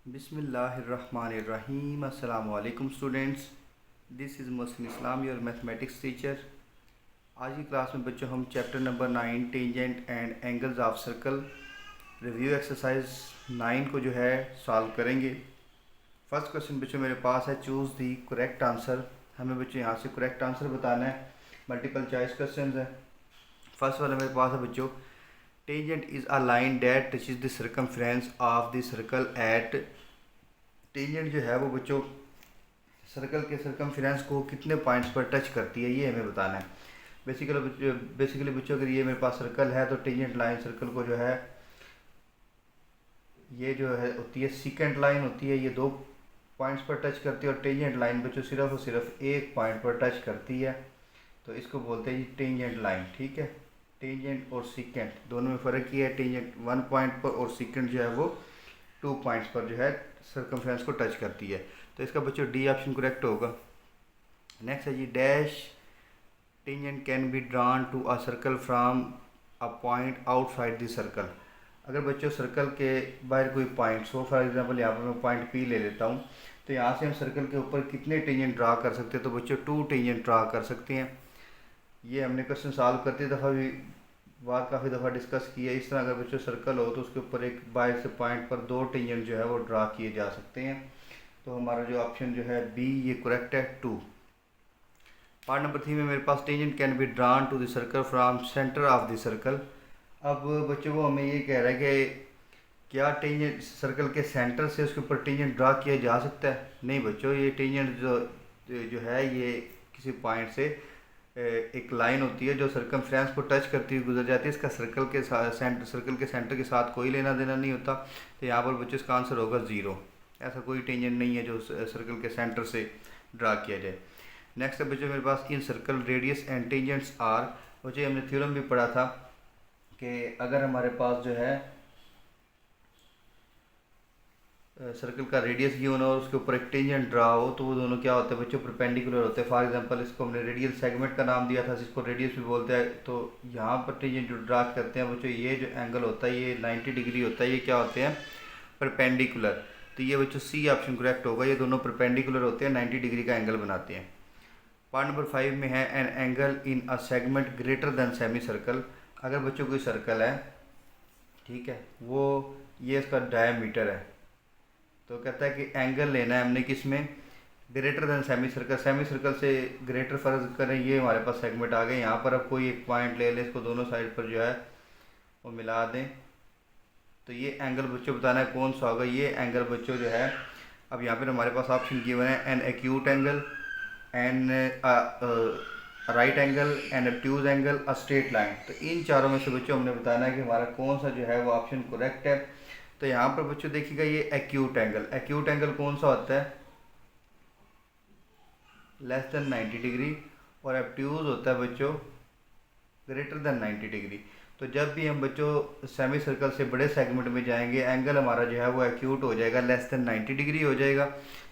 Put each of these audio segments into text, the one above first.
बिस्मिल्लाहिर्रहमानिर्रहीम। अस्सलाम वालेकुम students, this is Mohsin Islam, your mathematics teacher. आज की क्लास में बच्चों हम chapter number 9 tangent and angles of circle review exercise 9 को जो है सॉल्व करेंगे। फर्स्ट क्वेश्चन बच्चों मेरे पास है, चूज़ दी करेक्ट आंसर। हमें बच्चों यहाँ से करेक्ट आंसर बताना है। मल्टीपल चॉइस क्वेश्चन है। फर्स्ट वाला मेरे पास है बच्चों, tangent is a line that touches the circumference of the circle eight. Tangent जो है वो बच्चों सर्कल के सर्कमफ्रेंस को कितने पॉइंट्स पर टच करती है, ये हमें बताना है। बेसिकली बच्चों अगर ये मेरे पास सर्कल है तो टेंजेंट लाइन सर्कल को जो है ये जो है होती है सीकेंट लाइन होती है, ये 2 पॉइंट्स पर टच करती है। और टेंजेंट लाइन बच्चों सिर्फ और सिर्फ 1 पॉइंट पर टच करती है, तो इसको बोलते हैं जी टेंजेंट लाइन। ठीक है, टेंजेंट और सीकेंट दोनों में फ़र्क ही है। टेंजेंट 1 पॉइंट पर और सीकेंट जो है वो 2 पॉइंट्स पर जो है सर्कमफ्रेंस को टच करती है। तो इसका बच्चों डी ऑप्शन करेक्ट होगा। नेक्स्ट है जी, dash tangent can be drawn to a circle from a point outside the circle. अगर बच्चों सर्कल के बाहर कोई पॉइंट्स हो, फॉर एग्जांपल यहाँ पर मैं पॉइंट पी ले लेता हूँ, तो यहाँ से हम सर्कल के ऊपर कितने टेंजेंट ड्रा कर सकते हैं? तो बच्चों 2 टेंजेंट ड्रा कर सकते हैं। ये हमने क्वेश्चन सॉल्व करते दफ़ा भी बात काफ़ी दफ़ा डिस्कस की है। इस तरह अगर बच्चों सर्कल हो तो उसके ऊपर एक बाहर से पॉइंट पर 2 टेंजेंट जो है वो ड्रा किए जा सकते हैं। तो हमारा जो ऑप्शन जो है बी ये करेक्ट है, 2। पार्ट नंबर 3 में मेरे पास tangent can be drawn to the circle from centre of the circle. अब बच्चों को हमें ये कह रहा है कि क्या टेंजेंट सर्कल के सेंटर से उसके ऊपर टेंजेंट ड्रा किया जा सकता है? नहीं बच्चों, ये टेंजेंट जो है ये किसी पॉइंट से एक लाइन होती है जो सर्कमफ्रेंस को टच करती हुई गुजर जाती है। इसका सर्कल के सेंटर के साथ कोई लेना देना नहीं होता। तो यहाँ पर बच्चों इसका आंसर होगा 0। ऐसा कोई टेंजेंट नहीं है जो सर्कल के सेंटर से ड्रा किया जाए। नेक्स्ट है बच्चों मेरे पास, in circle radius and tangents are. बच्चों हमने थ्योरम भी पढ़ा था कि अगर हमारे पास जो है सर्कल का रेडियस गिवन हो और उसके ऊपर एक टेंजेंट ड्रा हो, तो वो दोनों क्या होते हैं बच्चों? परपेंडिकुलर होते हैं। फॉर एग्जांपल इसको हमने रेडियल सेगमेंट का नाम दिया था, जिसको रेडियस भी बोलते हैं। तो यहाँ पर टेंजेंट जो ड्रा करते हैं बच्चों, ये जो एंगल होता है ये 90 डिग्री होता है। ये क्या होते हैं? परपेंडिकुलर। तो ये बच्चों सी ऑप्शन करेक्ट होगा। ये दोनों परपेंडिकुलर होते हैं, 90 डिग्री का एंगल बनाते हैं। पार्ट नंबर 5 में है, an angle in a segment greater than semi circle. अगर बच्चों कोई सर्कल है, ठीक है, वो ये इसका डायमीटर है, तो कहता है कि एंगल लेना है हमने किस में? Greater than semi circle. Semi circle से ग्रेटर फर्ज करें, ये हमारे पास सेगमेंट आ गए। यहाँ पर अब कोई एक पॉइंट ले लें, इसको दोनों साइड पर जो है वो मिला दें, तो ये एंगल बच्चों बताना है कौन सा होगा। ये एंगल बच्चों जो है, अब यहाँ पर हमारे पास ऑप्शन गिवन है, an acute angle, an right angle, an obtuse angle, a straight line. तो इन चारों में से बच्चों हमने बताना है कि हमारा कौन सा जो है वो ऑप्शन करेक्ट है। तो यहाँ पर बच्चों देखिएगा, ये एक्यूट एंगल, एक्यूट एंगल कौन सा होता है? Less than 90 degree. और ऑब्ट्यूज होता है बच्चों ग्रेटर देन 90 डिग्री। तो जब भी हम बच्चों सेमी सर्कल से बड़े सेगमेंट में जाएंगे, एंगल हमारा जो है वो एक्यूट हो जाएगा, लेस देन 90 डिग्री हो जाएगा।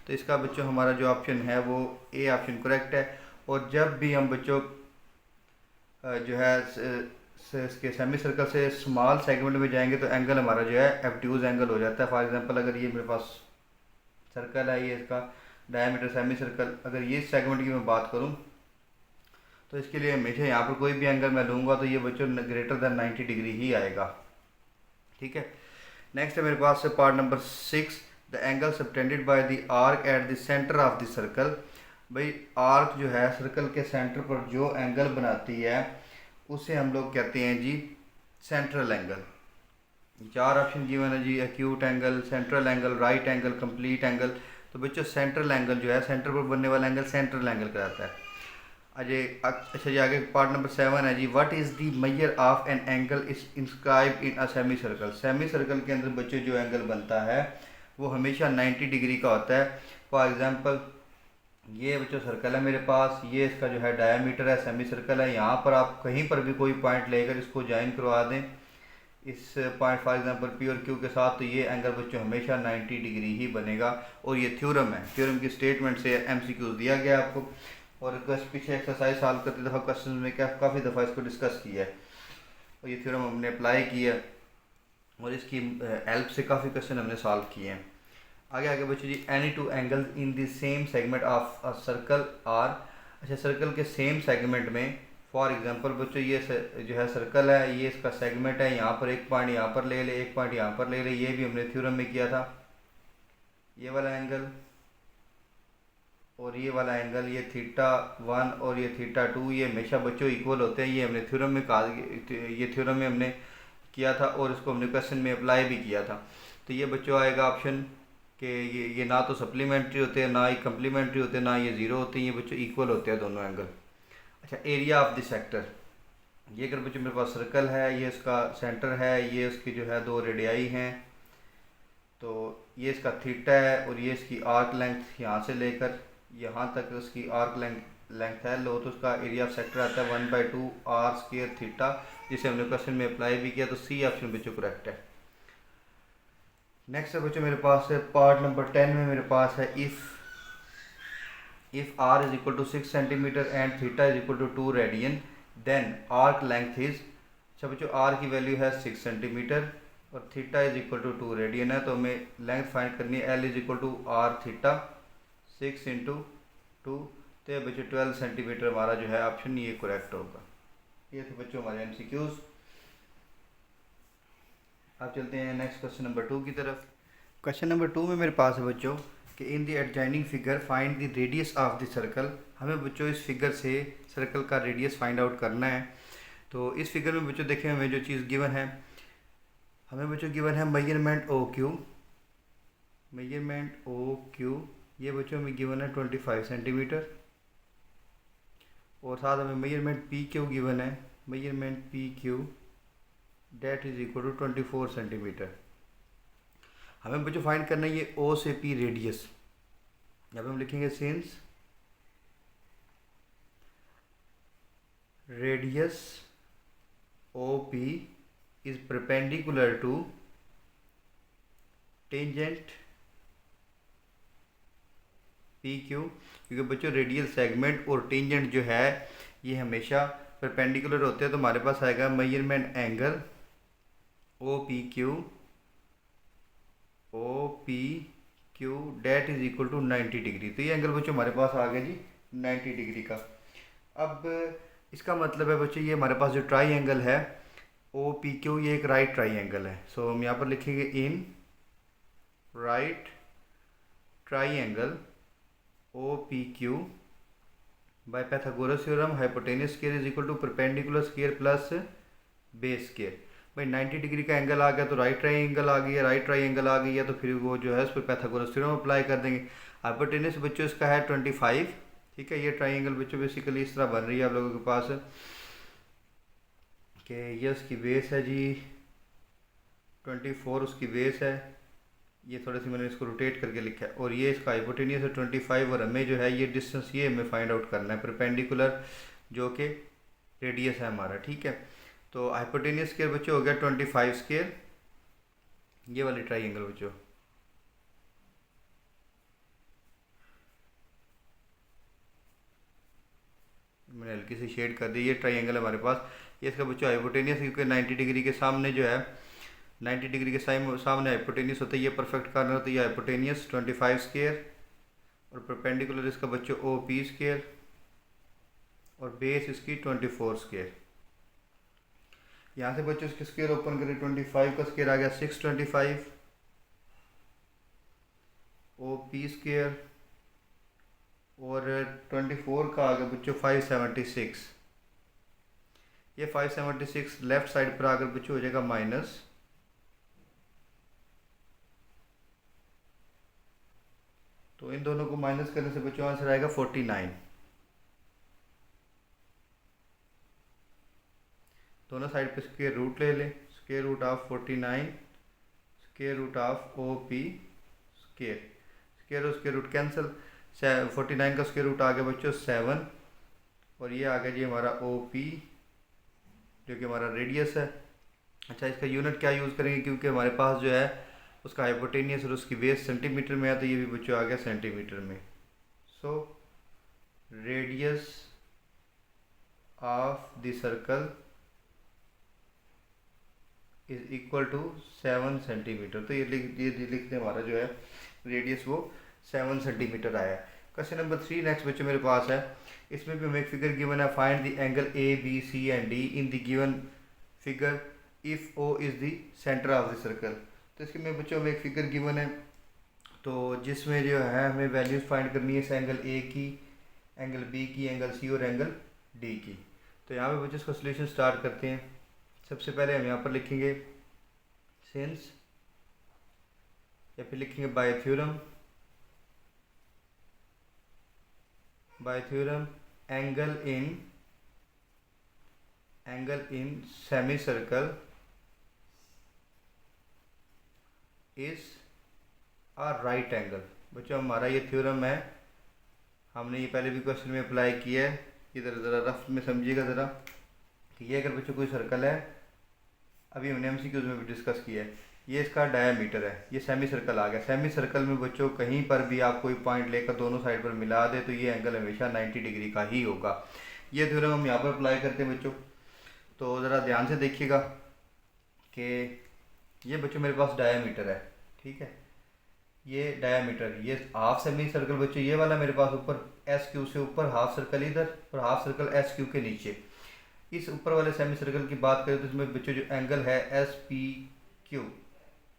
तो इसका बच्चों हमारा जो ऑप्शन है वो ए ऑप्शन करेक्ट है। और जब भी हम बच्चों जो है इसके सेमी सर्कल से स्मॉल सेगमेंट में जाएंगे, तो एंगल हमारा जो है ऑब्ट्यूज एंगल हो जाता है। फॉर एग्जांपल अगर ये मेरे पास सर्कल है, ये इसका डायमीटर सेमी सर्कल, अगर ये सेगमेंट की मैं बात करूं, तो इसके लिए हमेशा यहाँ पर कोई भी एंगल मैं लूँगा तो ये बच्चों ग्रेटर देन 90 डिग्री ही आएगा। ठीक है, नेक्स्ट है मेरे पास part number 6, the angle subtended by the arc at the centre of the circle. भाई आर्क जो है सर्कल के सेंटर पर जो एंगल बनाती है उसे हम लोग कहते हैं जी सेंट्रल एंगल। 4 ऑप्शन गिवन है जी, acute angle, central angle, right angle, complete angle. तो बच्चों सेंट्रल एंगल जो है, सेंटर पर बनने वाला एंगल सेंट्रल एंगल कहलाता है। अजय अच्छा जी, आगे पार्ट नंबर 7 है जी, what is the measure of an angle is inscribe in a semi circle. Semi circle के अंदर बच्चों जो एंगल बनता है वो हमेशा 90 डिग्री का होता है। फॉर एग्जांपल ये बच्चों सर्कल है मेरे पास, ये इसका जो है डायमीटर है, सेमी सर्कल है। यहाँ पर आप कहीं पर भी कोई पॉइंट लेकर इसको ज्वाइन करवा दें इस पॉइंट फॉर एग्जांपल पी और क्यू के साथ, तो ये एंगल बच्चों हमेशा 90 डिग्री ही बनेगा। और ये थ्योरम है, थ्योरम की स्टेटमेंट से एमसीक्यूज दिया गया आपको। और पीछे एक्सरसाइज सॉल्व करते दफ़ा क्वेश्चन में काफ़ी दफ़ा इसको डिस्कस किया है और ये थ्योरम हमने अप्लाई किया और इसकी हेल्प से काफ़ी क्वेश्चन हमने सॉल्व किए हैं। आगे आगे बच्चों जी, any two angle in the same segment of a circle are. अच्छा, सर्कल के सेम सेगमेंट में, फॉर एग्जांपल बच्चों ये जो है सर्कल है, ये इसका सेगमेंट है, यहाँ पर एक पॉइंट यहाँ पर ले ले, एक पॉइंट यहाँ पर ले ले, ये भी हमने थ्योरम में किया था। ये वाला एंगल और ये वाला एंगल, ये थीटा वन और ये थीटा टू, ये हमेशा बच्चों इक्वल होते हैं। ये हमने थ्योरम में कहा, ये थ्योरम में हमने किया था और इसको हमने क्वेश्चन में अप्लाई भी किया था। तो ये बच्चों आएगा ऑप्शन कि ये ना तो सप्लीमेंट्री होते हैं, ना ही कम्प्लीमेंट्री होते हैं, ना ये ज़ीरो होते हैं, ये बच्चों इक्वल होते हैं दोनों एंगल। अच्छा, एरिया ऑफ द सेक्टर, ये अगर बच्चों मेरे पास सर्कल है, ये इसका सेंटर है, ये इसकी जो है दो रेडियाई हैं, तो ये इसका थीटा है और ये इसकी आर्क लेंथ यहाँ से लेकर यहाँ तक उसकी आर्क लेंथ है लो, तो उसका एरिया ऑफ सेक्टर आता है 1/2 आर स्क्वायर थीटा, जिसे हमने क्वेश्चन में अप्लाई भी किया। तो सी ऑप्शन बच्चों करेक्ट है। नेक्स्ट है बच्चों मेरे पास है पार्ट नंबर 10 में मेरे पास है if R is equal to 6 centimetre and theta is equal to 2 radian then arc length is. अच्छा बच्चों, आर की वैल्यू है 6 सेंटीमीटर और theta is equal to 2 radian है, तो हमें लेंथ फाइंड करनी है। L is equal to R theta 6 into 2, तो बच्चों 12 सेंटीमीटर हमारा जो है ऑप्शन ये करेक्ट होगा। ये थे बच्चों हमारे एमसीक्यूज। अब चलते हैं नेक्स्ट क्वेश्चन नंबर 2 की तरफ। क्वेश्चन नंबर 2 में मेरे पास है बच्चों कि in the adjoining figure find the radius of the circle. हमें बच्चों इस फिगर से सर्कल का रेडियस फाइंड आउट करना है। तो इस फिगर में बच्चों देखें हमें जो चीज़ गिवन है, हमें बच्चों गिवन है measurement O Q, measurement O Q, ये बच्चों में गिवन है 25 सेंटीमीटर और साथ हमें मेजरमेंट पी क्यू गिवन है, measurement P Q that is equal to 24 centimetre. हमें बच्चों फाइंड करना है ये ओ से पी रेडियस। यहाँ पे हम लिखेंगे since radius O P is perpendicular to tangent P Q, क्योंकि बच्चों रेडियल सेगमेंट और टेंजेंट जो है ये हमेशा परपेंडिकुलर होते हैं। तो हमारे पास आएगा measurement angle O P Q that is equal to 90 degree. तो ये एंगल बच्चों हमारे पास आ गया जी 90 डिग्री का। अब इसका मतलब है बच्चों ये हमारे पास जो ट्राई एंगल है ओ पी क्यू, ये एक राइट ट्राई एंगल है। सो हम यहाँ पर लिखेंगे in right triangle O P Q by Pythagoras theorem hypotenuse square is equal to perpendicular square plus base square. भाई 90 डिग्री का एंगल आ गया तो राइट ट्राइंगल आ गई है, राइट ट्राइंगल आ गई है तो फिर वो जो है उस पर पैथागोरस थ्योरम अप्लाई कर देंगे। हाइपोटेन्यूस बच्चों इसका है 25, ठीक है। ये ट्राइंगल बच्चों बेसिकली इस तरह बन रही है आप लोगों के पास कि ये उसकी बेस है जी 24, उसकी बेस है, ये थोड़ी सी मैंने इसको रोटेट करके लिखा है, और ये इसका हाइपोटेन्यूस है 25 और हमें जो है ये डिस्टेंस ये हमें फाइंड आउट करना है परपेंडिकुलर जो कि रेडियस है हमारा, ठीक है। तो हाइपोटेन्यूस स्क्वायर बच्चों हो गया 25 स्क्वायर, ये वाली ट्राइंगल बच्चों। मैंने हल्की सी शेड कर दी, ये ट्राइंगल हमारे पास। ये इसका बच्चों हाइपोटेन्यूस, क्योंकि 90 डिग्री के सामने जो है 90 डिग्री के सामने हाइपोटेन्यूस होता है, ये परफेक्ट कॉर्नर होता है, ये हाइपोटेन्यूस 25 स्क्वायर और परपेंडिकुलर इसका बच्चों ओ पी स्क्वायर और बेस इसकी 24 स्क्वायर। यहाँ से बच्चों इसके स्क्वायर ओपन करें, 25 का स्क्वायर आ गया 625 ओ पी स्क्वायर और 24 का आ गया बच्चों 576। ये 576 लेफ्ट साइड पर आकर बच्चों हो जाएगा माइनस, तो इन दोनों को माइनस करने से बच्चों आंसर आएगा 49। दोनों साइड पे स्क्वायर रूट ले लें, square root of 49 square root of O P square, square और स्क्वायर रूट कैंसिल, 49 का स्क्वायर रूट आ गया बच्चों 7 और ये आ गया जी हमारा ओ पी जो कि हमारा रेडियस है। अच्छा, इसका यूनिट क्या यूज़ करेंगे, क्योंकि हमारे पास जो है उसका हाइपोटेनियस और उसकी बेस सेंटीमीटर में है, तो ये भी बच्चों आ गया सेंटीमीटर में। So radius of the circle is equal to 7 centimetre. तो ये लिखते हमारा जो है रेडियस वो 7 सेंटीमीटर आया है। क्वेश्चन नंबर 3 नेक्स्ट बच्चों मेरे पास है। इसमें भी हमें एक फिगर गिवन है, find the angle A B C and D in the given figure if O is the centre of the circle. तो इसके में बच्चों में एक फिगर गिवन है, तो जिसमें जो है हमें वैल्यूज़ फाइंड करनी है इस एंगल ए की, एंगल बी की, एंगल सी और एंगल डी की। तो यहाँ पे बच्चों इसका सोल्यूशन स्टार्ट करते हैं। सबसे पहले हम यहाँ पर लिखेंगे सिंस, या फिर लिखेंगे by theorem angle in semi circle is a right angle. बच्चों हमारा ये थ्योरम है, हमने ये पहले भी क्वेश्चन में अप्लाई किया है। इधर ज़रा रफ में समझिएगा ज़रा कि ये अगर बच्चों कोई सर्कल है, अभी हमने एमसीक्यूज में भी डिस्कस किया है, ये इसका डायामीटर है, ये सेमी सर्कल आ गया। सेमी सर्कल में बच्चों कहीं पर भी आप कोई पॉइंट लेकर दोनों साइड पर मिला दे तो ये एंगल हमेशा 90 डिग्री का ही होगा। ये थ्योरम हम यहाँ पर अप्लाई करते हैं बच्चों। तो ज़रा ध्यान से देखिएगा कि ये बच्चों मेरे पास डायामीटर है, ठीक है, ये डायामीटर, ये हाफ सेमी सर्कल बच्चों ये वाला मेरे पास ऊपर एस क्यू से ऊपर, हाफ सर्कल इधर और हाफ सर्कल एस क्यू के नीचे। इस ऊपर वाले सेमी सर्कल की बात करें तो इसमें बच्चों जो एंगल है एस पी क्यू,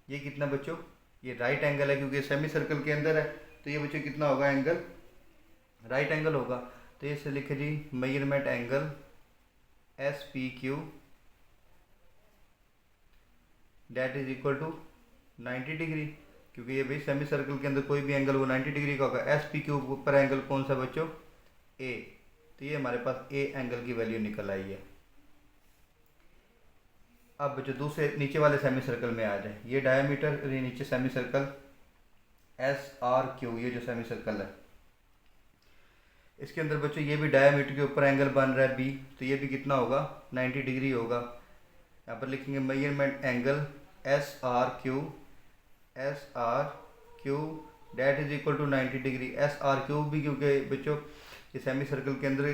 ये कितना बच्चों, ये राइट एंगल है क्योंकि सेमी सर्कल के अंदर है, तो ये बच्चों कितना होगा, एंगल राइट एंगल होगा। तो इसे लिखे जी measurement angle S P Q that is equal to 90 degree, क्योंकि ये भाई सेमी सर्कल के अंदर कोई भी एंगल वो 90 डिग्री का होगा। एस पी क्यू ऊपर एंगल कौन सा बच्चों, ए, तो ये हमारे पास ए एंगल की वैल्यू निकल आई है। अब बच्चों दूसरे नीचे वाले सेमी सर्कल में आ जाए, ये डायमीटर, ये नीचे semi circle S R Q, ये जो सेमी सर्कल है इसके अंदर बच्चों ये भी डायमीटर के ऊपर एंगल बन रहा है बी, तो ये भी कितना होगा, 90 डिग्री होगा। यहाँ पर लिखेंगे measurement angle S R Q that is equal to 90 degree. S R Q भी क्योंकि बच्चों ये सेमी सर्कल के अंदर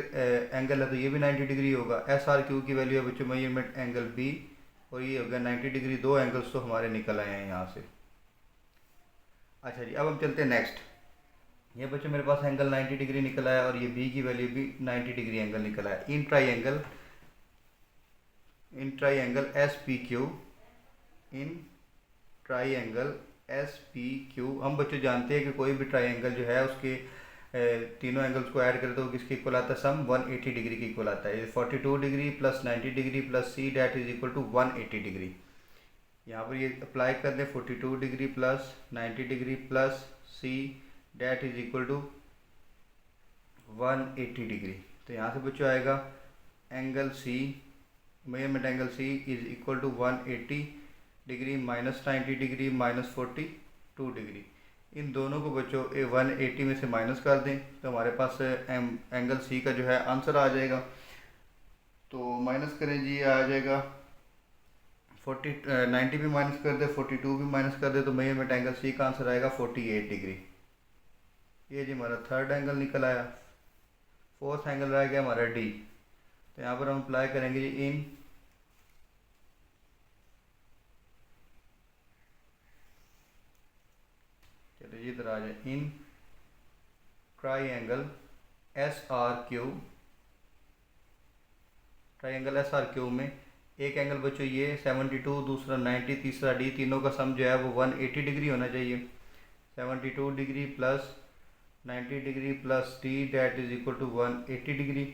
एंगल है तो ये भी 90 डिग्री होगा। एस आर क्यू की वैल्यू है बच्चों मेजरमेंट एंगल बी, और ये हो गया 90 डिग्री। दो एंगल्स तो हमारे निकल आए हैं यहाँ से। अच्छा जी, अब हम चलते हैं नेक्स्ट। ये बच्चों मेरे पास एंगल 90 डिग्री निकल आया और ये बी की वैल्यू भी 90 डिग्री एंगल निकल आया। In triangle S P Q, हम बच्चों जानते हैं कि कोई भी ट्राई एंगल जो है उसके तीनों एंगल्स को ऐड करें तो किसके इक्वल आता है, सम 180 डिग्री के इक्वल आता है। 42 degree plus 90 degree plus C that is equal to 180 degree. यहाँ पर ये अप्लाई कर दें 42 degree plus 90 degree plus C that is equal to 180 degree. तो यहाँ से बच्चों आएगा angle C, measurement angle C is equal to 180 degree minus 90 degree minus 42 degree. इन दोनों को बच्चों 180 में से माइनस कर दें तो हमारे पास एंगल सी का जो है आंसर आ जाएगा। तो माइनस करें जी, आ जाएगा 90 भी माइनस कर दे, 42 भी माइनस कर दे, तो मेजरमेंट एंगल सी का आंसर आएगा 48 डिग्री। ये जी हमारा थर्ड एंगल निकल आया। फोर्थ एंगल रह गया हमारा डी। तो यहाँ पर हम अप्लाई करेंगे जी इन इधर आ जाए in triangle S R Q में एक एंगल बच्चों ये 72, दूसरा 90, तीसरा डी, तीनों का सम जो है वो 180 डिग्री होना चाहिए। 72 degree plus 90 degree plus D that is equal to 180 degree.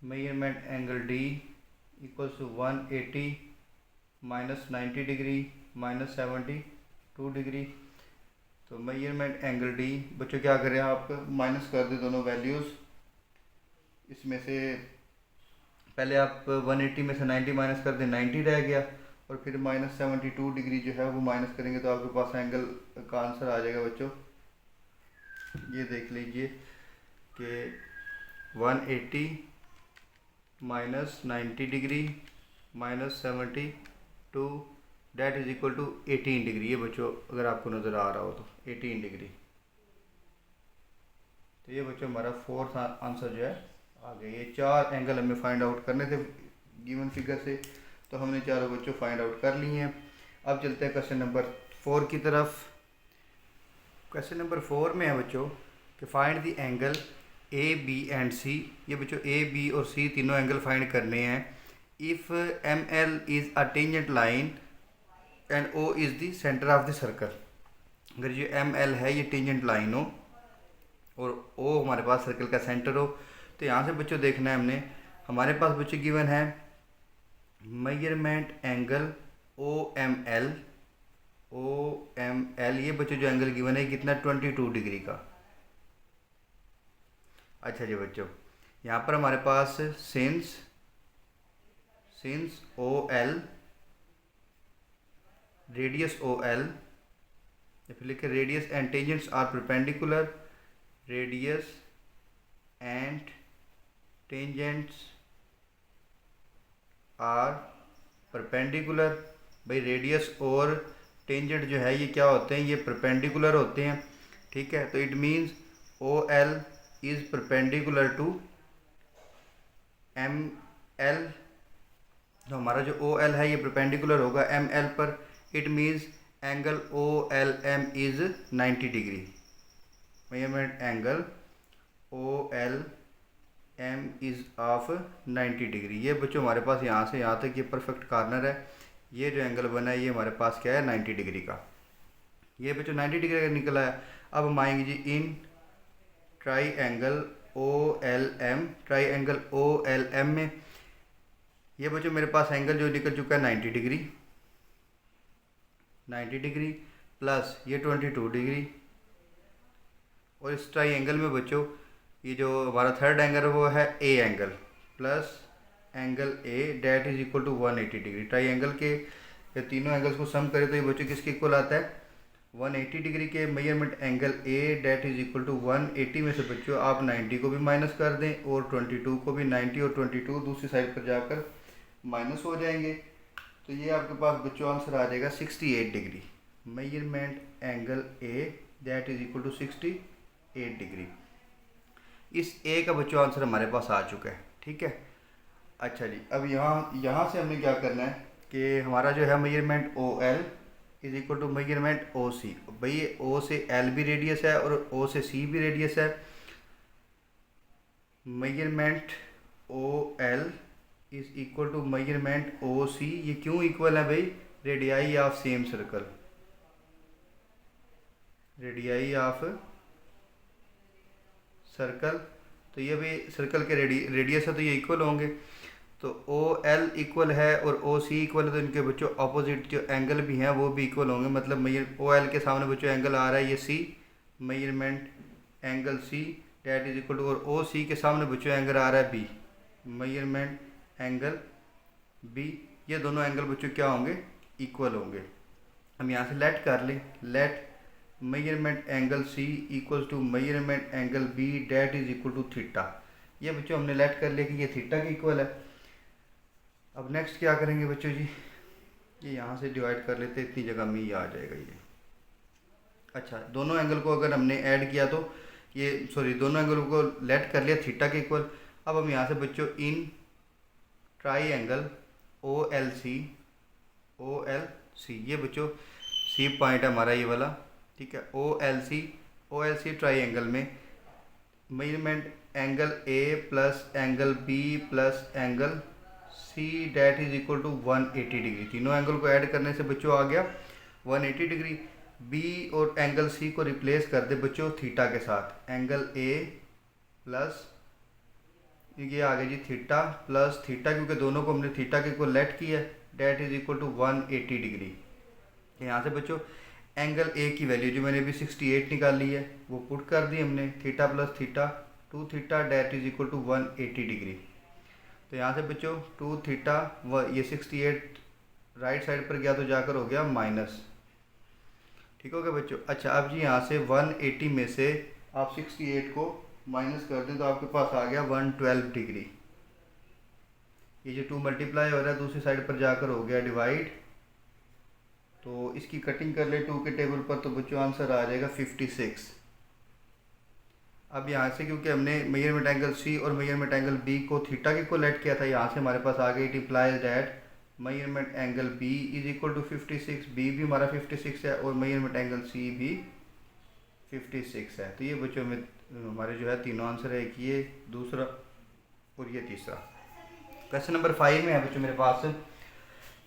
Measurement angle D equals to 180 minus 90 degree minus 72 degree. तो मेजरमेंट एंगल डी बच्चों क्या करें, आप माइनस कर दें दोनों वैल्यूज़। इसमें से पहले आप 180 में से 90 माइनस कर दें, 90 रह गया, और फिर माइनस 72 डिग्री जो है वो माइनस करेंगे तो आपके पास एंगल का आंसर आ जाएगा बच्चों। ये देख लीजिए कि 180 minus 90 degree minus 72 that is equal to 18 degree. ये बच्चों अगर आपको नज़र आ रहा हो तो 18 डिग्री। तो ये बच्चों हमारा फोर्थ आंसर जो है आ गया। ये चार एंगल हमें फाइंड आउट करने थे गिवन फिगर से। तो हमने चारों बच्चों फाइंड आउट कर लिए हैं। अब चलते हैं क्वेश्चन नंबर 4 की तरफ। क्वेश्चन नंबर 4 में है बच्चों कि find the angle A B and C. ये बच्चों ए बी और सी तीनों एंगल फाइंड करने हैं। If M L is a tangent line and O is the centre of the circle. अगर ये एम एल है ये टेंजेंट लाइन हो और ओ हमारे पास सर्कल का सेंटर हो, तो यहाँ से बच्चों देखना है हमने, हमारे पास बच्चों गिवन है measurement angle O M L. ये बच्चों जो एंगल गिवन है कितना 22 डिग्री का। अच्छा जी बच्चों, यहाँ पर हमारे पास since O L, radius O L, या फिर लिखे radius and tangents are perpendicular, radius and tangents are perpendicular. भाई रेडियस और टेंजेंट जो है ये क्या होते हैं, ये परपेंडिकुलर होते हैं। ठीक है, तो it means O L is perpendicular to M L. तो हमारा जो ओ एल है ये परपेंडिकुलर होगा एम एल पर। It means angle O L M is 90 degree. Measurement angle O L M is of 90 degree. ये बच्चों हमारे पास यहाँ से यहाँ तक ये परफेक्ट कॉर्नर है। ये जो एंगल बना है ये हमारे पास क्या है 90 डिग्री का। ये बच्चों 90 डिग्री का निकला है। अब हम आएंगे जी in triangle O L M. Triangle O L M में ये बच्चों मेरे पास एंगल जो निकल चुका है 90 डिग्री, 90 डिग्री प्लस ये 22 डिग्री। और इस ट्राई एंगल में बच्चों ये जो हमारा थर्ड एंगल है वो है A angle plus angle A that is equal to 180 degree. Triangle के तीनों एंगल्स को सम करें तो ये बच्चों किसके इक्वल आता है 180 डिग्री के। Measurement angle A that is equal to 180 में से बच्चों आप 90 को भी माइनस कर दें और 22 को भी। 90 और 22 दूसरी साइड पर जाकर माइनस हो जाएंगे, तो ये आपके पास बच्चों आंसर आ जाएगा 68 degree. Measurement angle A that is equal to 68 degree. इस ए का बच्चों आंसर हमारे पास आ चुका है। ठीक है, अच्छा जी, अब यहाँ से हमने क्या करना है कि हमारा जो है measurement O L is equal to measurement O C. भाई ओ से एल भी रेडियस है और ओ से सी भी रेडियस है। Measurement O L is equal to measurement O C. ये क्यों इक्वल है भाई, radii of same circle, radii of circle. तो ये भी सर्कल के रेडियस है तो ये इक्वल होंगे। तो ओ एल इक्वल है और ओ सी इक्वल है, तो इनके बच्चों अपोजिट जो एंगल भी हैं वो भी इक्वल होंगे। मतलब मेजर ओ एल के सामने बच्चों एंगल आ रहा है ये C, measurement angle C that is equal to, और ओ सी के सामने बच्चों एंगल आ रहा है बी, मेजरमेंट एंगल बी। ये दोनों एंगल बच्चों क्या होंगे, इक्वल होंगे। हम यहाँ से लेट कर लें, let measurement angle C equal to measurement angle B that is equal to theta. ये बच्चों हमने लेट कर लिया कि ये थीटा के इक्वल है। अब नेक्स्ट क्या करेंगे बच्चों जी, ये यहाँ से डिवाइड कर लेते, इतनी जगह में ये आ जाएगा ये। अच्छा, दोनों एंगल को अगर हमने ऐड किया तो ये दोनों एंगल को लेट कर लिया थीटा के इक्वल। अब हम यहाँ से बच्चों in triangle O L C, ये बच्चों सी पॉइंट है हमारा ये वाला। ठीक है, O L C triangle में measurement angle A plus angle B plus angle C that is equal to 180 degree. तीनों एंगल को ऐड करने से बच्चों आ गया 180 डिग्री। बी और एंगल सी को रिप्लेस कर दे बच्चों थीटा के साथ। एंगल ए प्लस ये आ गया जी थीटा प्लस थीटा, क्योंकि दोनों को हमने थीटा के इक्वल लेट किया that is equal to 180 degree. यहाँ से बच्चों एंगल ए की वैल्यू जो मैंने अभी 68 निकाली है वो पुट कर दी हमने, theta plus theta 2 theta that is equal to 180 degree. तो यहाँ से बच्चों 2 थीटा ये 68 राइट साइड पर गया तो जाकर हो गया माइनस। ठीक हो गया बच्चों। अच्छा, अब जी यहाँ से 180 में से आप 68 को माइनस कर दें तो आपके पास आ गया 112 डिग्री। ये जो 2 मल्टीप्लाई हो रहा है दूसरी साइड पर जाकर हो गया डिवाइड। तो इसकी कटिंग कर ले 2 के टेबल पर तो बच्चों आंसर आ जाएगा 56। अब यहाँ से क्योंकि हमने मेजरमेंट एंगल सी और मेजरमेंट एंगल बी को थीटा के कोलेट किया था, यहाँ से हमारे पास आ गई it implies that measurement angle B is equal to 56, B भी हमारा 56 है और मेजरमेंट एंगल सी भी 56 है। तो ये बच्चों में हमारे जो है तीनों आंसर है, एक ये, दूसरा और ये तीसरा। क्वेश्चन नंबर 5 में है बच्चों मेरे पास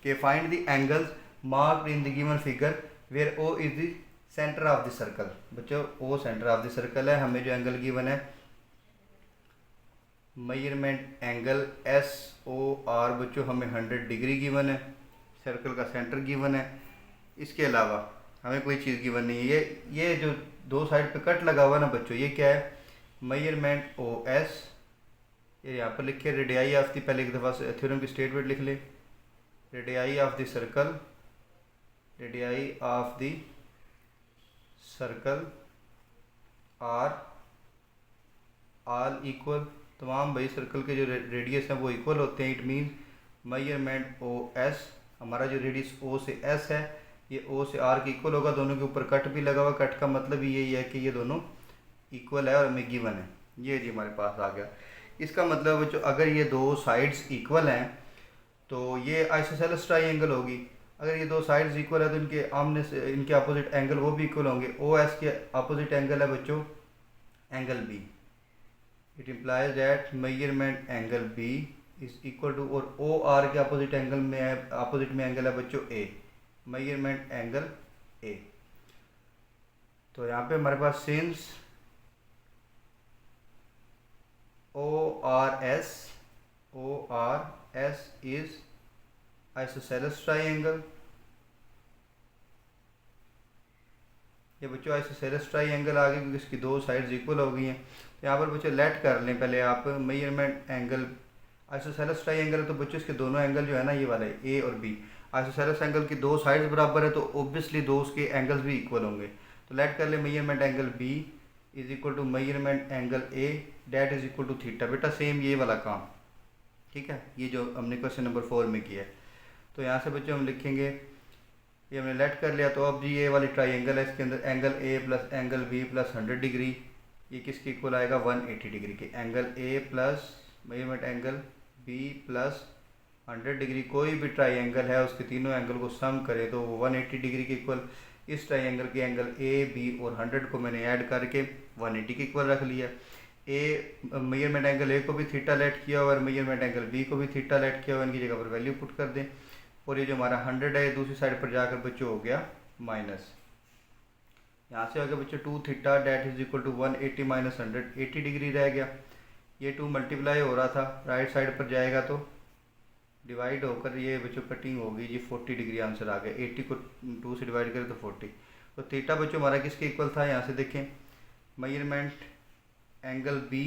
कि find the angles marked in the given figure where O is the centre of the circle. बच्चों O centre of the circle है, हमें जो एंगल गिवन है measurement angle S O R बच्चों हमें 100 डिग्री गिवन है, सर्कल का centre given है। इसके अलावा हमें कोई चीज़ गिवन नहीं है। ये जो दो साइड पे कट लगा हुआ ना बच्चों, ये क्या है, मेजरमेंट ओ एस, ये यहाँ पर लिखे रेडियाई ऑफ द, पहले एक दफ़ा थ्योरम की स्टेटमेंट लिख ले, radii of the circle, radii of the circle are all equal, तमाम भाई सर्कल के जो रेडियस हैं वो इक्वल होते हैं। It mean measurement O S, हमारा जो रेडियस ओ से एस है ये ओ से आर के इक्वल होगा, दोनों के ऊपर कट भी लगा हुआ, कट का मतलब ही यही है कि ये दोनों इक्वल है और हमें गिवन है। ये जी हमारे पास आ गया। इसका मतलब जो अगर ये दो साइड्स इक्वल हैं तो ये आइसोसेलेस ट्राइंगल होगी। अगर ये दो साइड्स इक्वल है तो इनके आमने से इनके अपोजिट एंगल वो भी इक्वल होंगे। ओ एस के अपोजिट एंगल है बच्चों angle B, it implies that measurement angle B is equal to, और ओ आर के अपोजिट एंगल में है, अपोजिट में एंगल है बच्चों ए, मेजरमेंट एंगल ए। तो यहाँ पे हमारे पास since O R S is isosceles triangle, ये बच्चों आइसोसेलेस ट्राइंगल आ गया क्योंकि इसकी दो साइड्स इक्वल हो गई हैं। तो यहाँ पर बच्चों लेट कर लें पहले आप मेजरमेंट एंगल, आइसोसेलेस ट्राइंगल है तो बच्चों इसके दोनों एंगल जो है ना ये वाले ए और बी, आइसोसेलेस एंगल की दो साइड्स बराबर है तो ऑब्वियसली दो उसके एंगल्स भी इक्वल होंगे। तो लेट कर ले measurement angle B is equal to measurement angle A that is equal to theta. बेटा सेम ये वाला काम, ठीक है, ये जो हमने क्वेश्चन नंबर 4 में किया है। तो यहाँ से बच्चों हम लिखेंगे, ये हमने लेट कर लिया। तो अब जी ये वाली ट्राइंगल है, इसके अंदर angle A plus angle B plus 100 degree, ये किसके इक्वल आएगा 180 डिग्री के। Angle A plus measurement angle B plus 100 degree, कोई भी ट्राइंगल है उसके तीनों एंगल को सम करें तो वो 180 डिग्री के इक्वल। इस ट्राइंगल के एंगल ए बी और 100 को मैंने ऐड करके 180 के इक्वल रख लिया। ए मेजरमेंट एंगल ए को भी थीटा लेट किया और मेजरमेंट एंगल बी को भी थीटा लेट किया हुआ, इनकी जगह पर वैल्यू पुट कर दें। और ये जो हमारा 100 है दूसरी साइड पर जाकर बच्चों हो गया माइनस, यहाँ से हो गया बच्चों 2 theta that is equal to 180 minus 100, 80 degree रह गया। ये 2 मल्टीप्लाई हो रहा था, राइट साइड पर जाएगा तो डिवाइड होकर ये बच्चों कटिंग होगी जी, 40 डिग्री आंसर आ गया। 80 को 2 से डिवाइड करें तो 40। तो थीटा बच्चों हमारा किसके इक्वल था, यहाँ से देखें मेजरमेंट एंगल बी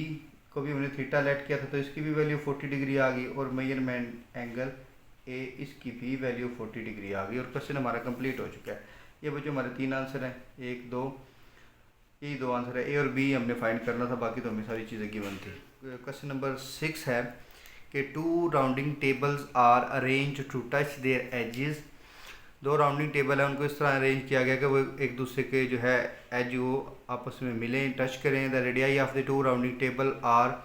को भी हमने थीटा लेट किया था तो इसकी भी वैल्यू 40 डिग्री आ गई, और मेजरमेंट एंगल ए इसकी भी वैल्यू 40 डिग्री आ गई, और क्वेश्चन हमारा कंप्लीट हो चुका है। ये बच्चों हमारे 3 आंसर हैं, 1 2, यही 2 आंसर है। ए और बी हमने फाइंड करना था, बाकी तो हमें सारी चीज़ें गिवन थी। क्वेश्चन नंबर 6 है कि 2 rounding tables are arrange to touch their edges. 2 rounding table है, उनको इस तरह अरेंज किया गया कि वो एक दूसरे के जो है एज वो आपस में मिलें, टच करें। The radii of the 2 rounding table are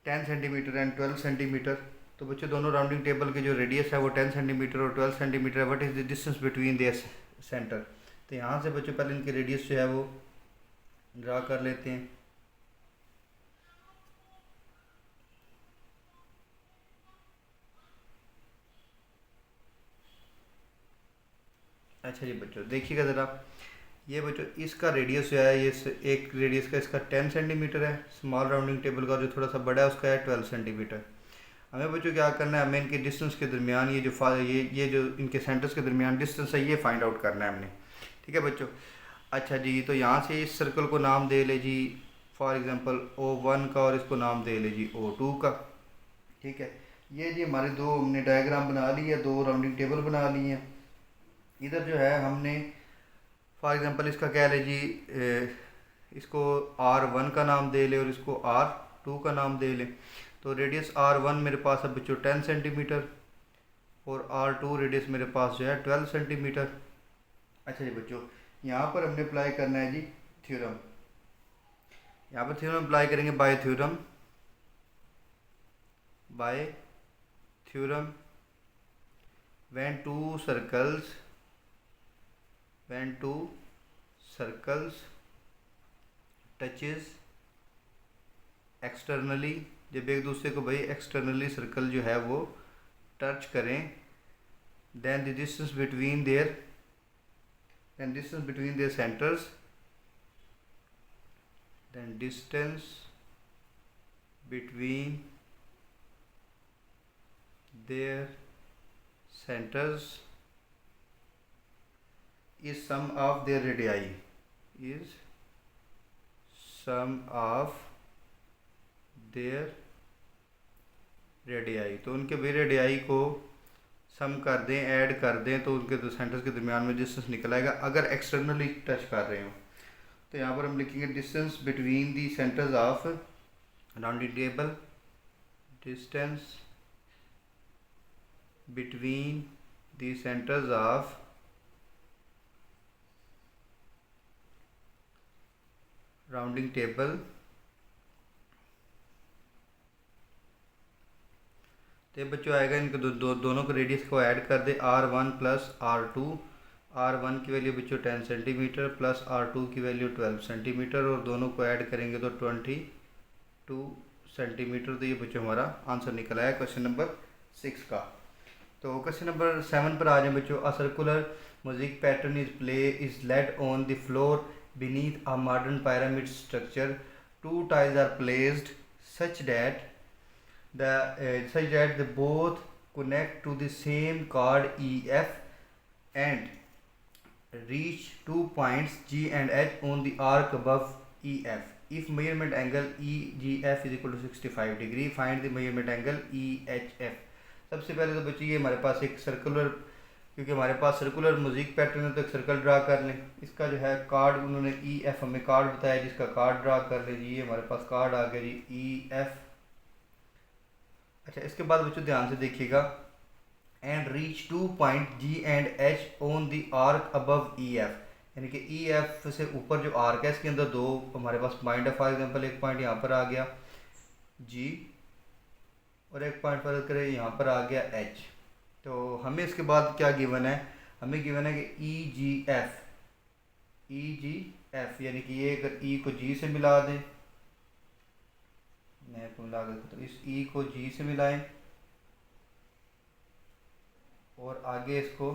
10 centimetre and 12 centimetre. तो बच्चों दोनों राउंडिंग टेबल के जो रेडियस है वो 10 सेंटीमीटर और 12 सेंटीमीटर है। What is the distance between their centre. तो यहाँ से बच्चों पहले इनके रेडियस जो है वो ड्रा कर लेते हैं। अच्छा जी बच्चों देखिएगा ज़रा, ये बच्चों इसका रेडियस जो है, ये एक रेडियस का इसका 10 सेंटीमीटर है, स्मॉल राउंडिंग टेबल का जो थोड़ा सा बड़ा है उसका है 12 सेंटीमीटर। हमें बच्चों क्या करना है, हमें इनके डिस्टेंस के दरमियान ये जो इनके सेंटर्स के दरमियान डिस्टेंस है ये फाइंड आउट करना है हमने, ठीक है बच्चों। अच्छा जी, तो यहाँ से इस सर्कल को नाम दे ले जी फॉर एग्जांपल O1 का, और इसको नाम दे ले जी O2 का, ठीक है। ये जी हमारे दो हमने डायग्राम बना ली है, 2 राउंडिंग टेबल बना ली हैं। इधर जो है हमने फॉर एग्जांपल इसका क्या ले जी, इसको R1 का नाम दे ले और इसको R2 का नाम दे ले। तो रेडियस R1 मेरे पास है बच्चों 10 सेंटीमीटर और R2 रेडियस मेरे पास जो है 12 सेंटीमीटर। अच्छा जी बच्चों, यहाँ पर हमने अप्लाई करना है जी थ्योरम। यहाँ पर थ्योरम अप्लाई करेंगे, bye theorem, bye theorem when two circles touches externally, जब एक दूसरे को भाई एक्सटर्नली सर्कल जो है वो टच करें, then the distance between their centers, then distance between their centers is sum of their radii, is sum of their radii। तो उनके वे रेडियाई को सम कर दें, ऐड कर दें, तो उनके दो सेंटर्स के दरमियान में डिस्टेंस निकल आएगा अगर एक्सटर्नली टच कर रहे हो। तो यहाँ पर हम लिखेंगे distance between the centres of rounding table, distance between the centres of rounding table, तो बच्चों आएगा इनके दोनों को रेडियस को ऐड कर दे, r1 प्लस r2, r1 की वैल्यू बच्चों 10 सेंटीमीटर प्लस r2 की वैल्यू 12 सेंटीमीटर, और दोनों को ऐड करेंगे तो 22 सेंटीमीटर। तो ये बच्चों हमारा आंसर निकला है क्वेश्चन नंबर 6 का। तो क्वेश्चन नंबर 7 पर आ जाए बच्चों। A circular music pattern is laid on the floor beneath a modern pyramid structure. Two tiles are placed such that they both connect to the same chord EF and reach 2 points G and H on the arc above EF. If measurement angle EGF is equal to 65 degree, find the measurement angle EHF. सबसे पहले तो बच्चे ये हमारे पास एक circular, क्योंकि हमारे पास circular music pattern है तो एक सर्कल ड्रा कर लें। इसका जो है कार्ड उन्होंने EF हमें कार्ड बताया, जिसका कार्ड ड्रा कर लें जी। ये हमारे पास कार्ड आ गया जी EF। अच्छा, इसके बाद बच्चों ध्यान से देखिएगा, and reach 2 point G and H on the arc above EF, यानी कि EF से ऊपर जो आर्क है इसके अंदर दो हमारे पास पॉइंट है। फॉर एग्जांपल एक पॉइंट यहाँ पर आ गया G और एक पॉइंट पर करें यहाँ पर आ गया H। तो हमें इसके बाद क्या गिवन है, हमें गिवन है कि EGF यानी कि ये अगर E को G से मिला दें, मैं को मिला देता तो इस E को G से मिलाएं और आगे इसको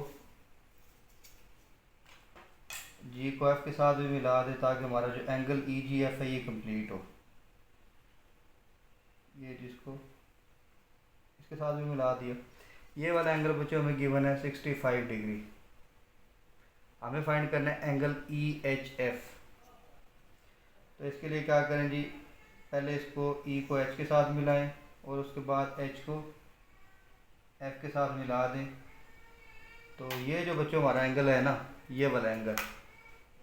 G को F के साथ भी मिला दें, ताकि हमारा जो एंगल EGF है ये कंप्लीट हो। ये जिसको इसके साथ भी मिला दिया, ये वाला एंगल बच्चों हमें गिवन है 65 डिग्री। हमें फाइंड करना है एंगल EHF। तो इसके लिए क्या करें जी, पहले इसको E को H के साथ मिलाएं और उसके बाद H को F के साथ मिला दें। तो ये जो बच्चों हमारा एंगल है ना, ये वाला एंगल,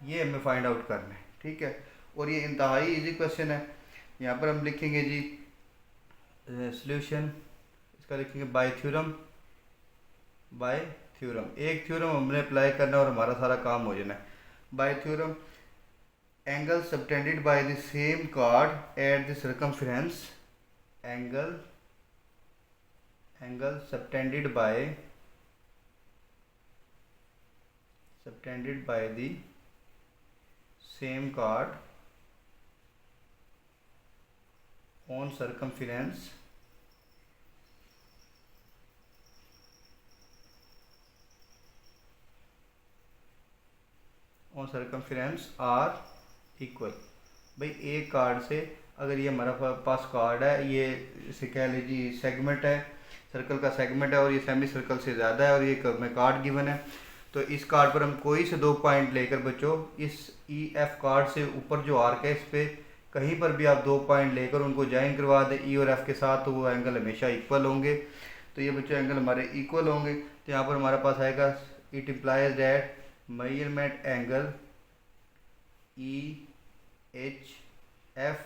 ये हमें फाइंड आउट करना है, ठीक है। और ये इंतहाई इजी क्वेश्चन है। यहाँ पर हम लिखेंगे जी सॉल्यूशन, इसका लिखेंगे बाय थ्योरम, एक थ्योरम हमने अप्लाई करना है और हमारा सारा काम हो जाना है। By theorem, angle subtended by the same chord at the circumference, angle subtended by the same chord on circumference are equal. भाई एक कार्ड से, अगर ये हमारा पास कार्ड है, ये इसे कह लीजिए सेगमेंट है, सर्कल का सेगमेंट है और ये सेमी सर्कल से ज़्यादा है और ये में कार्ड गिवन है, तो इस कार्ड पर हम कोई से 2 पॉइंट लेकर बच्चों इस EF कार्ड से ऊपर जो आर्क है इस पर कहीं पर भी आप 2 पॉइंट लेकर उनको ज्वाइन करवा दें E और F के साथ, तो वो एंगल हमेशा इक्वल होंगे। तो ये बच्चों एंगल हमारे इक्वल होंगे। तो यहाँ पर हमारे पास आएगा it implies that measurement angle EHF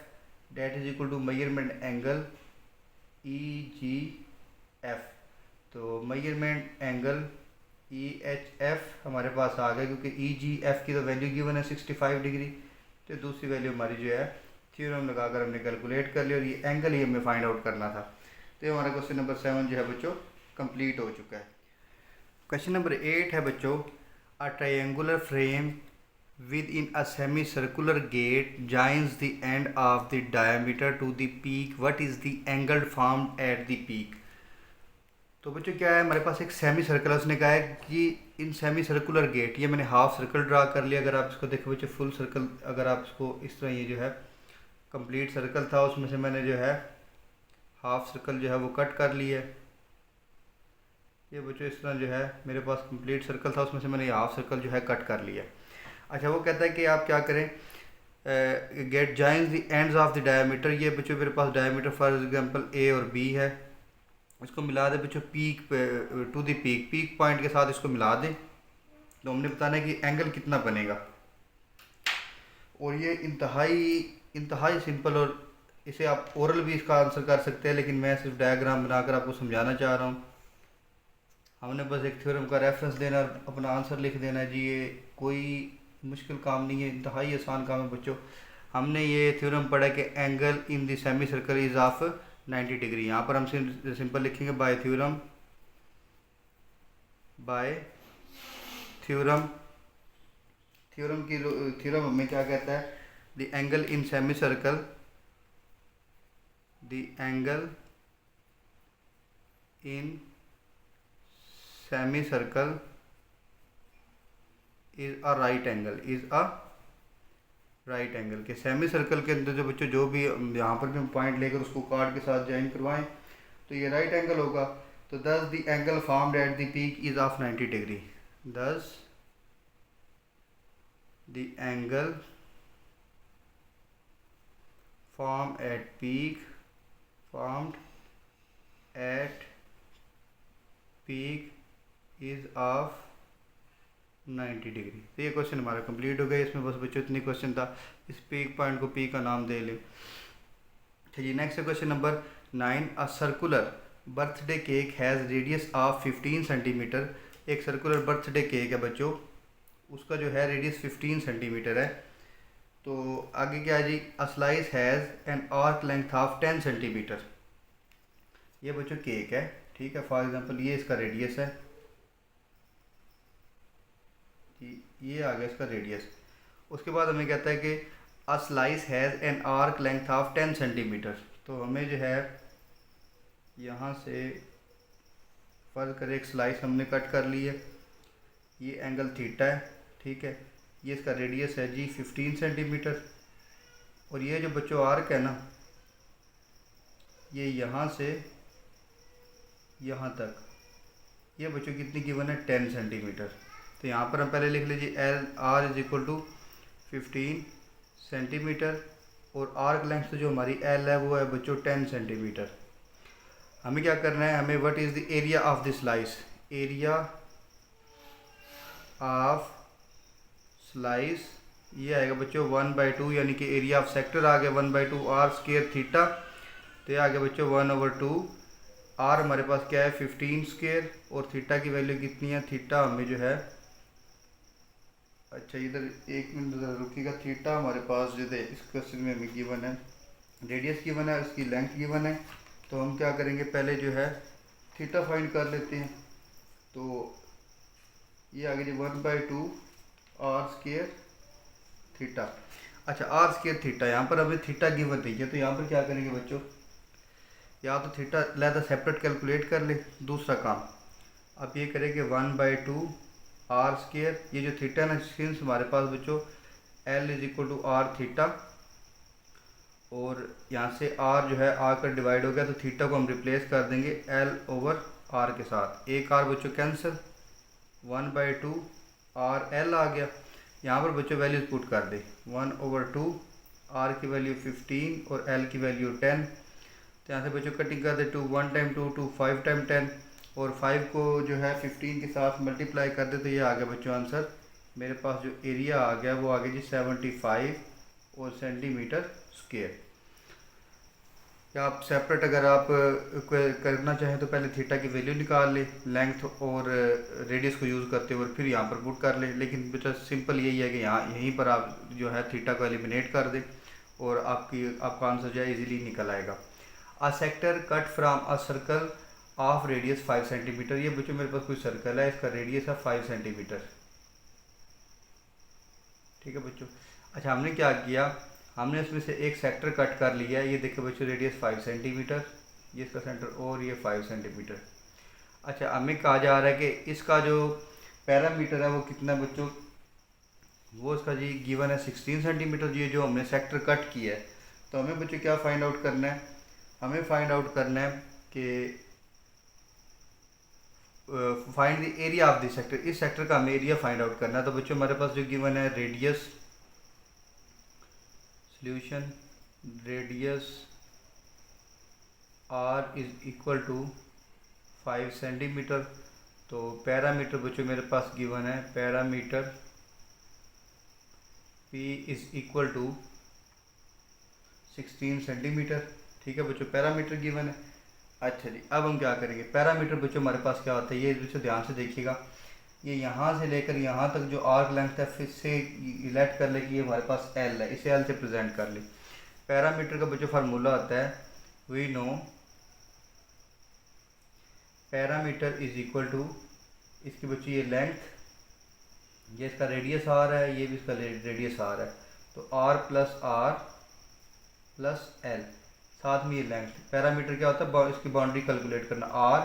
that is equal to measurement angle EGF। तो measurement angle EHF हमारे पास आ गया, क्योंकि EGF की तो वैल्यू गिवन है 65 डिग्री, तो दूसरी वैल्यू हमारी जो है थ्योरम लगाकर हमने कैलकुलेट कर लिया और ये एंगल ही हमें फाइंड आउट करना था। तो हमारा क्वेश्चन नंबर 7 जो है बच्चों कंप्लीट हो चुका है। क्वेश्चन नंबर 8 है बच्चों, a triangular frame within a semicircular gate joins the end of the diameter to the peak, what is the angle formed at the peak. तो बच्चों क्या है, हमारे पास एक सेमी सर्कल है, उसने कहा है कि इन सेमी सर्कुलर गेट, ये मैंने हाफ सर्कल ड्रा कर लिया। अगर आप इसको देखो बच्चों फुल सर्कल, अगर आप इसको इस तरह, ये जो है कंप्लीट सर्कल था, उसमें से मैंने जो है हाफ सर्कल जो है वो कट कर लिया है। ये बच्चों इस तरह जो है मेरे पास कंप्लीट सर्कल था, उसमें से मैंने ये हाफ सर्कल जो है कट कर लिया। अच्छा, वो कहता है कि आप क्या करें, gate joins the ends of the diameter. ये बच्चों मेरे पास डायमीटर फॉर एग्जांपल ए और बी है, इसको मिला दे बच्चों peak to the peak point के साथ इसको मिला दें। तो हमने बताना है कि एंगल कितना बनेगा, और ये इंतहाई सिंपल, और इसे आप ओरल भी इसका आंसर कर सकते हैं, लेकिन मैं सिर्फ डायग्राम बनाकर आपको समझाना चाह रहा हूँ। हमने बस एक थ्योरम का रेफरेंस देना और अपना आंसर लिख देना है जी, ये कोई मुश्किल काम नहीं है, इंतहाई आसान काम है बच्चों। हमने ये थ्योरम पढ़ा कि angle in the semi circle is of 90 degree. यहाँ पर हम सिंपल लिखेंगे बाय थ्योरम थ्योरम हमें क्या कहता है, the angle in semi circle, the angle in semi circle is a right angle, के सेमी सर्कल के अंदर जो बच्चों जो भी यहाँ पर भी हम पॉइंट लेकर उसको कार्ड के साथ ज्वाइन करवाएं तो ये राइट एंगल होगा। तो thus the angle formed at the peak is of 90 degree. Thus the angle formed at peak is of 90 degree. तो ये क्वेश्चन हमारा कंप्लीट हो गया। इसमें बस बच्चों इतनी क्वेश्चन था, इस पीक पॉइंट को पी का नाम दे लें। चलिए नेक्स्ट है question number 9, a circular birthday cake has radius of 15 centimetre. एक सर्कुलर बर्थडे केक है बच्चों, उसका जो है रेडियस 15 सेंटीमीटर है। तो आगे क्या है जी, a slice has an arc length of 10 centimetre. ये बच्चों केक है, ठीक है। फॉर एग्जांपल ये इसका रेडियस है, ये आ गया इसका रेडियस। उसके बाद हमें कहता है कि अ slice has an arc length of 10 centimetre. तो हमें जो है यहाँ से फर्ज कर एक स्लाइस हमने कट कर ली है, ये एंगल थीटा है, ठीक है। ये इसका रेडियस है जी 15 सेंटीमीटर, और ये जो बच्चों आर्क है ना, ये यहाँ से यहाँ तक, ये बच्चों कितनी गिवन है 10 सेंटीमीटर। तो यहाँ पर हम पहले लिख लीजिए L R is equal to 15 centimetre, और आर्क लेंथ तो जो हमारी एल है वो है बच्चों 10 सेंटीमीटर। हमें क्या करना है, हमें what is the area of the slice, area of slice ये आएगा बच्चों 1/2, यानी कि एरिया ऑफ सेक्टर आ गया 1/2 आर स्क्वायर थीटा। तो ये आ गया बच्चों 1/2। आर हमारे पास क्या है 15 स्क्वायर, और थीटा की वैल्यू कितनी है, थीटा हमें जो है, अच्छा इधर एक मिनट ज़रा रुकिएगा, थीटा हमारे पास जो है इस क्वेश्चन में हमें गिवन है, रेडियस गिवन है, उसकी लेंथ गिवन है। तो हम क्या करेंगे, पहले जो है थीटा फाइंड कर लेते हैं। तो ये आ गया जी 1/2 आर स्क्वायर थीटा। अच्छा आर स्क्वायर थीटा, यहाँ पर हमें थीटा गिवन नहीं है, तो यहाँ पर क्या करेंगे बच्चों, या तो थीटा लहदा सेपरेट कैलकुलेट कर ले। दूसरा काम अब ये करें कि 1/2 आर स्क्वायर, ये जो थीटा ना, सिंस हमारे पास बच्चों L is equal to R theta, और यहाँ से आर जो है आर कर डिवाइड हो गया, तो थीटा को हम रिप्लेस कर देंगे एल ओवर आर के साथ। एक आर बच्चों कैंसिल, 1/2 आर एल आ गया। यहाँ पर बच्चों वैल्यूज पुट कर दे, 1/2 आर की वैल्यू 15 और एल की वैल्यू 10। तो यहाँ से बच्चों कटिंग कर दे, 2 1 टाइम 2 2 5 टाइम 10, और 5 को जो है 15 के साथ मल्टीप्लाई कर दे, तो ये आ गया बच्चों आंसर। मेरे पास जो एरिया आ गया वो आ गया जी 75 और सेंटीमीटर स्क्वायर। या आप सेपरेट अगर आप करना चाहें तो पहले थीटा की वैल्यू निकाल ले, लेंथ और रेडियस को यूज़ करते हुए, और फिर यहाँ पर पुट कर ले। लेकिन बेटा सिंपल यही है कि यहाँ यहीं पर आप जो है थीटा को एलिमिनेट कर दें, और आपका आंसर जो है इजीली निकल आएगा। A sector cut from a circle of radius 5 centimetre. ये बच्चों मेरे पास कोई सर्कल है, इसका रेडियस है 5 सेंटीमीटर। ठीक है बच्चों। अच्छा, हमने क्या किया, हमने इसमें से एक सेक्टर कट कर लिया है। ये देखो बच्चों, रेडियस 5 सेंटीमीटर, ये इसका सेंटर, और ये 5 सेंटीमीटर। अच्छा, हमें कहा जा रहा है कि इसका जो पैरामीटर है वो कितना बच्चों, वो इसका जी गिवन है 16 सेंटीमीटर। ये जो हमने सेक्टर कट किया है, तो हमें बच्चों क्या फाइंड आउट करना है, हमें फाइंड आउट करना है कि find the area of the sector. इस सेक्टर का हमें एरिया फाइंड आउट करना है। तो बच्चों हमारे पास जो गिवन है radius, solution radius R is equal to 5 centimetre. तो पैरामीटर बच्चों मेरे पास गिवन है, parameter P is equal to 16 centimetre. ठीक है बच्चों, पैरामीटर गिवन है। अच्छा जी, अब हम क्या करेंगे, पैरामीटर बच्चों हमारे पास क्या होता है, ये बच्चों ध्यान से देखिएगा, ये यहाँ से लेकर यहाँ तक जो आर्क लेंथ है, फिर से लेट कर ले कि ये हमारे पास एल है, इसे एल से प्रेजेंट कर ले। पैरामीटर का बच्चों फार्मूला होता है, we know parameter is equal to, इसकी बच्चों ये लेंथ, ये इसका रेडियस आर है, ये भी इसका रेडियस आर है, तो आर प्लस एल, साथ में ये लेंथ। पैरामीटर क्या होता है, इसकी बाउंड्री कैलकुलेट करना, R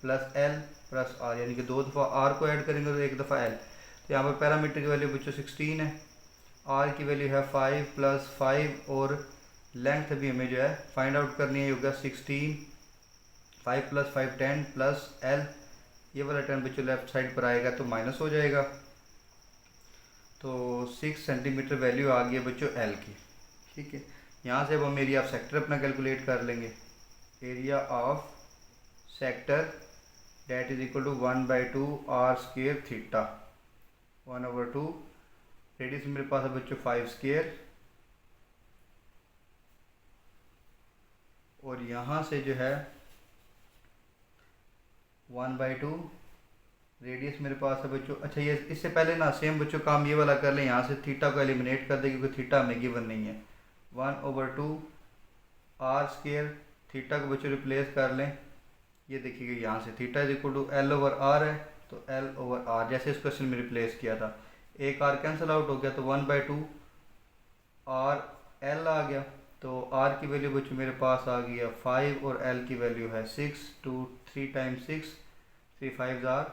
plus L plus R, यानी कि 2 दफ़ा आर को ऐड करेंगे तो 1 दफ़ा एल। तो यहाँ पर पैरामीटर की वैल्यू बच्चों 16 है, आर की वैल्यू है 5 प्लस 5, और लेंथ भी हमें जो है फाइंड आउट करनी है, होगा 16, 5 प्लस 5 10 प्लस एल, ये वाला 10 बच्चों लेफ्ट साइड पर आएगा तो माइनस हो जाएगा। तो 6 सेंटीमीटर वैल्यू आ गई है बच्चों एल की। ठीक है, यहाँ से अब हम एरिया ऑफ सेक्टर अपना कैलकुलेट कर लेंगे। Area of sector that is equal to 1/2 R square theta, 1/2, radius मेरे पास है बच्चों 5 स्क्वेयर, और यहाँ से जो है 1/2, रेडियस मेरे पास है बच्चों। अच्छा, ये इससे पहले ना सेम बच्चों काम ये वाला कर लें, यहाँ से थीटा को एलिमिनेट कर दें क्योंकि थीटा हमें गिवन नहीं है। 1/2 आर स्क्वेयर, थीटा को बच्चों रिप्लेस कर लें, ये देखिएगा यहाँ से theta is equal to L over R है, तो एल ओवर आर जैसे इस क्वेश्चन में रिप्लेस किया था, एक आर कैंसिल आउट हो गया तो 1/2 आर एल आ गया। तो आर की वैल्यू बच्चों मेरे पास आ गई है 5, और एल की वैल्यू है 6, 2 3 टाइम्स 6, 3 5 आर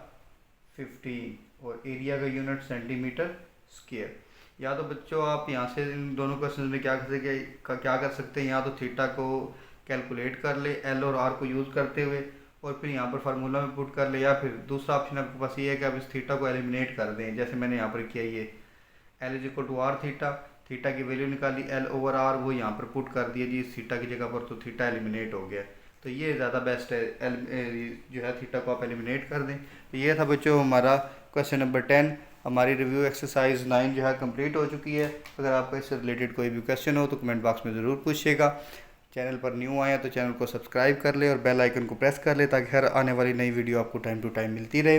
15, और एरिया का यूनिट सेंटीमीटर स्क्वायर। या तो बच्चों आप यहाँ से इन दोनों क्वेश्चन में क्या कर सकते हैं, या तो थीटा को कैलकुलेट कर ले एल और आर को यूज़ करते हुए, और फिर यहाँ पर फार्मूला में पुट कर ले, या फिर दूसरा ऑप्शन आपके पास ये है कि आप इस थीटा को एलिमिनेट कर दें, जैसे मैंने यहाँ पर किया, ये L is equal to R theta, theta की वैल्यू निकाली एल ओवर आर, वो यहाँ पर पुट कर दिया जी इस थीटा की जगह पर, तो थीटा एलिमिनेट हो गया। तो ये ज़्यादा बेस्ट है, जो है थीटा को आप एलिमिनेट कर दें। तो ये था बच्चों हमारा क्वेश्चन नंबर 10। हमारी रिव्यू एक्सरसाइज 9 जो है कंप्लीट हो चुकी है। अगर आपको इससे रिलेटेड कोई भी क्वेश्चन हो तो कमेंट बॉक्स में ज़रूर पूछिएगा। चैनल पर न्यू आए तो चैनल को सब्सक्राइब कर ले और बेल आइकन को प्रेस कर ले, ताकि हर आने वाली नई वीडियो आपको टाइम टू टाइम मिलती रहे।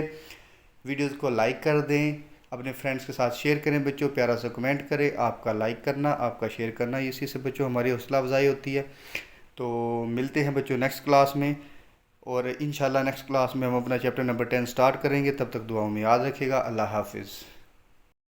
वीडियोज़ को लाइक कर दें, अपने फ्रेंड्स के साथ शेयर करें बच्चों, प्यारा सा कमेंट करें। आपका लाइक करना, आपका शेयर करना, इसी से बच्चों हमारी हौसला अफजाई होती है। तो मिलते हैं बच्चों नेक्स्ट क्लास में, और इंशाल्लाह नेक्स्ट क्लास में हम अपना चैप्टर नंबर 10 स्टार्ट करेंगे। तब तक दुआओं में याद रखिएगा। अल्लाह हाफिज़।